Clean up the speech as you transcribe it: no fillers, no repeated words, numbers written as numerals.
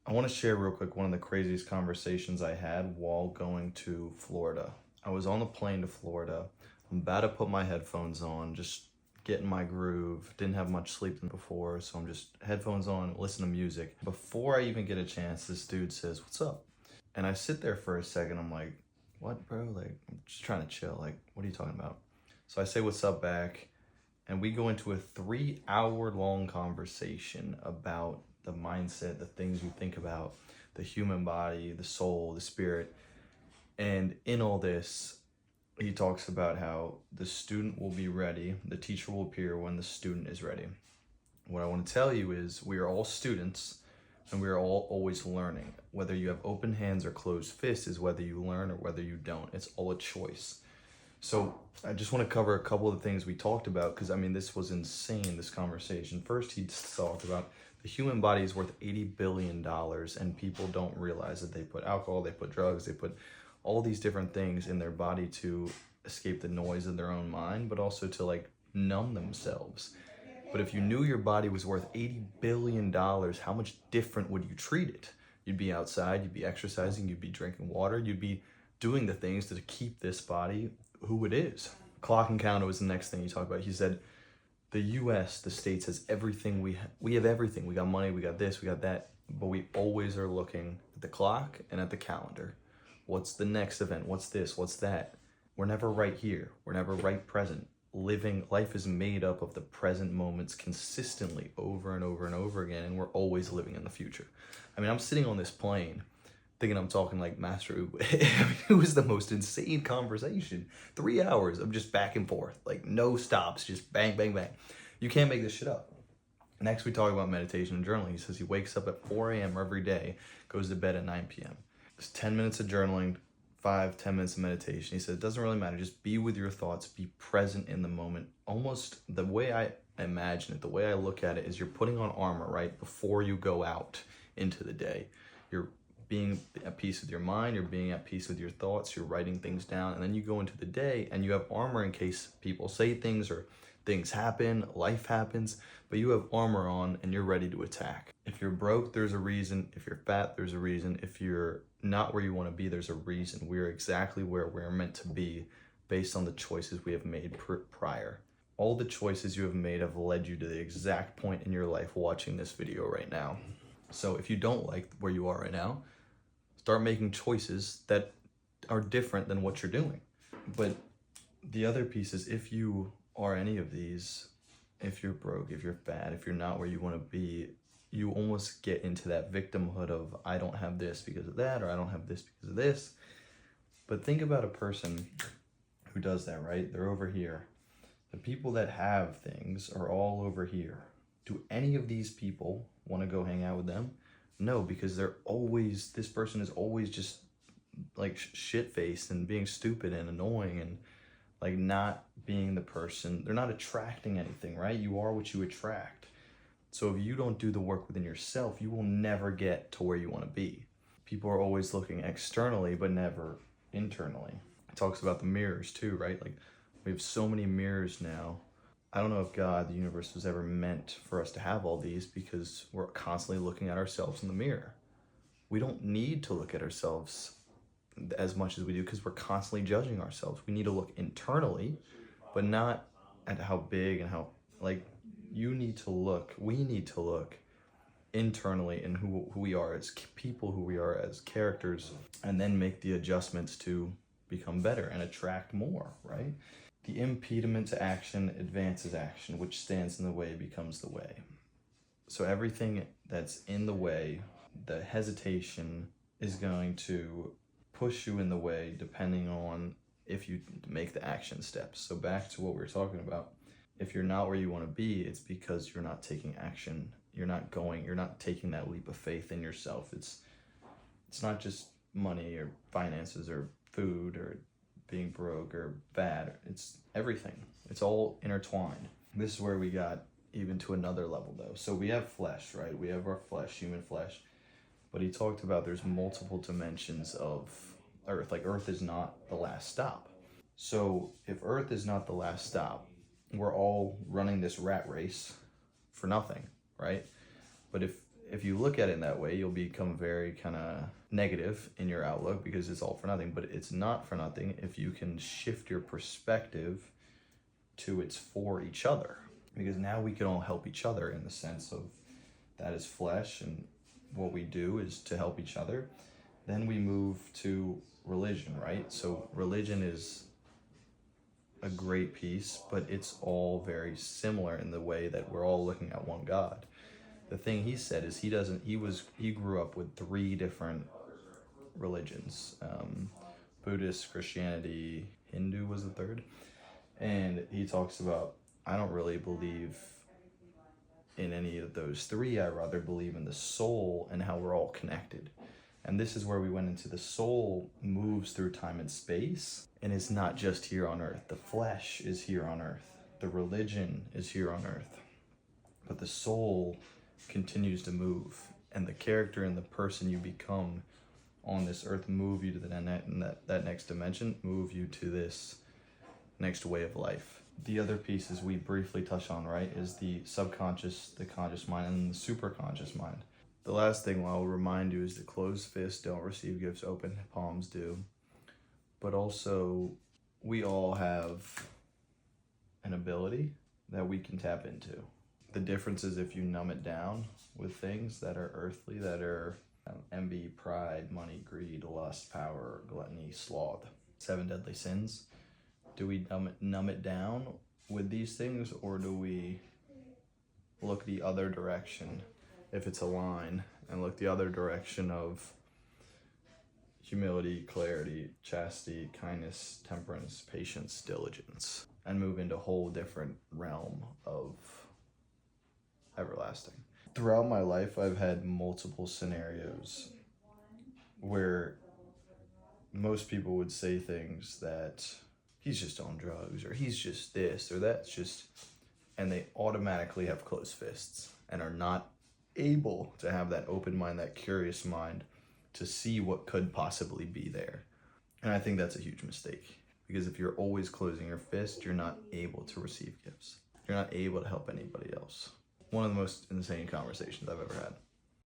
I want to share real quick one of the craziest conversations I had while going to Florida. I was on the plane to Florida. I'm about to put my headphones on, just get in my groove. Didn't have much sleep before, so I'm just headphones on, listen to music. Before I even get a chance, this dude says, "What's up?" And I sit there for a second. I'm like, "What, bro? Like, I'm just trying to chill. Like, what are you talking about?" So I say, "What's up?" back, and we go into a 3 hour long conversation about the mindset, the things we think about, the human body, the soul, the spirit. And in all this, he talks about how the student will be ready, the teacher will appear when the student is ready. What I want to tell you is we are all students and we are all always learning. Whether you have open hands or closed fists is whether you learn or whether you don't. It's all a choice. So I just want to cover a couple of the things we talked about because I mean this was insane, this conversation. First, he talked about the human body is worth $80 billion and people don't realize that they put alcohol, they put drugs, they put all these different things in their body to escape the noise of their own mind, but also to like numb themselves. But if you knew your body was worth $80 billion, how much different would you treat it? You'd be outside, you'd be exercising, you'd be drinking water, you'd be doing the things to keep this body who it is. Clock and counter was the next thing he talked about. He said, the US, the States has everything. We have everything. We got money, we got this, we got that, but we always are looking at the clock and at the calendar. What's the next event? What's this? What's that? We're never right here. We're never right present. Life is made up of the present moments consistently over and over and over again, and we're always living in the future. I mean, I'm sitting on this plane thinking I'm talking like Master Uber. I mean, it was the most insane conversation. 3 hours of just back and forth, like no stops, just bang, bang, bang. You can't make this shit up. Next, we talk about meditation and journaling. He says he wakes up at 4 a.m. every day, goes to bed at 9 p.m. It's 10 minutes of journaling, 5-10 minutes of meditation. He said it doesn't really matter. Just be with your thoughts, be present in the moment. Almost the way I imagine it, the way I look at it is you're putting on armor, right? Before you go out into the day. You're being at peace with your mind, you're being at peace with your thoughts, you're writing things down, and then you go into the day and you have armor in case people say things or things happen, life happens, but you have armor on and you're ready to attack. If you're broke, there's a reason. If you're fat, there's a reason. If you're not where you want to be, there's a reason. We're exactly where we're meant to be based on the choices we have made prior. All the choices you have made have led you to the exact point in your life watching this video right now. So if you don't like where you are right now, start making choices that are different than what you're doing. But the other piece is if you are any of these, if you're broke, if you're fat, if you're not where you want to be, you almost get into that victimhood of I don't have this because of that, or I don't have this because of this. But think about a person who does that, right? They're over here. The people that have things are all over here. Do any of these people want to go hang out with them? No, because this person is always just like shit-faced and being stupid and annoying and like not being the person. They're not attracting anything, right? You are what you attract. So if you don't do the work within yourself, you will never get to where you want to be. People are always looking externally, but never internally. It talks about the mirrors too, right? Like we have so many mirrors now. I don't know if God, the universe, was ever meant for us to have all these because we're constantly looking at ourselves in the mirror. We don't need to look at ourselves as much as we do because we're constantly judging ourselves. We need to look internally, but not at how big and how, like, we need to look internally in who we are as people, who we are as characters, and then make the adjustments to become better and attract more, right? The impediment to action advances action, which stands in the way becomes the way. So everything that's in the way, the hesitation is going to push you in the way depending on if you make the action steps. So back to what we were talking about. If you're not where you want to be, it's because you're not taking action. You're not taking that leap of faith in yourself. It's not just money or finances or food or being broke or bad. It's everything. It's all intertwined. This is where we got even to another level though. So we have flesh, right? We have our flesh, human flesh. But he talked about there's multiple dimensions of Earth. Like Earth is not the last stop. So if Earth is not the last stop, we're all running this rat race for nothing, right? But if you look at it in that way, you'll become very kind of negative in your outlook because it's all for nothing. But it's not for nothing if you can shift your perspective to it's for each other. Because now we can all help each other in the sense of that is flesh, and what we do is to help each other. Then we move to religion, right? So religion is a great piece, but it's all very similar in the way that we're all looking at one God. The thing he said is he grew up with 3 different religions, Buddhist, Christianity, Hindu was the third. And he talks about, I don't really believe in any of those 3. I rather believe in the soul and how we're all connected. And this is where we went into the soul moves through time and space and is not just here on earth. The flesh is here on earth. The religion is here on earth. But the soul continues to move, and the character and the person you become on this earth move you to that next dimension, move you to this next way of life. The other pieces we briefly touch on, right, is the subconscious, the conscious mind, and the superconscious mind. The last thing I'll remind you is the closed fists don't receive gifts, open palms do. But also, we all have an ability that we can tap into. The difference is if you numb it down with things that are earthly, that are envy, pride, money, greed, lust, power, gluttony, sloth, 7 deadly sins. Do we numb it down with these things, or do we look the other direction, if it's a line, and look the other direction of humility, clarity, chastity, kindness, temperance, patience, diligence, and move into a whole different realm of everlasting? Throughout my life, I've had multiple scenarios where most people would say things that he's just on drugs, or he's just this, or that's just, and they automatically have closed fists and are not able to have that open mind, that curious mind to see what could possibly be there. And I think that's a huge mistake, because if you're always closing your fist, you're not able to receive gifts. You're not able to help anybody else. One of the most insane conversations I've ever had.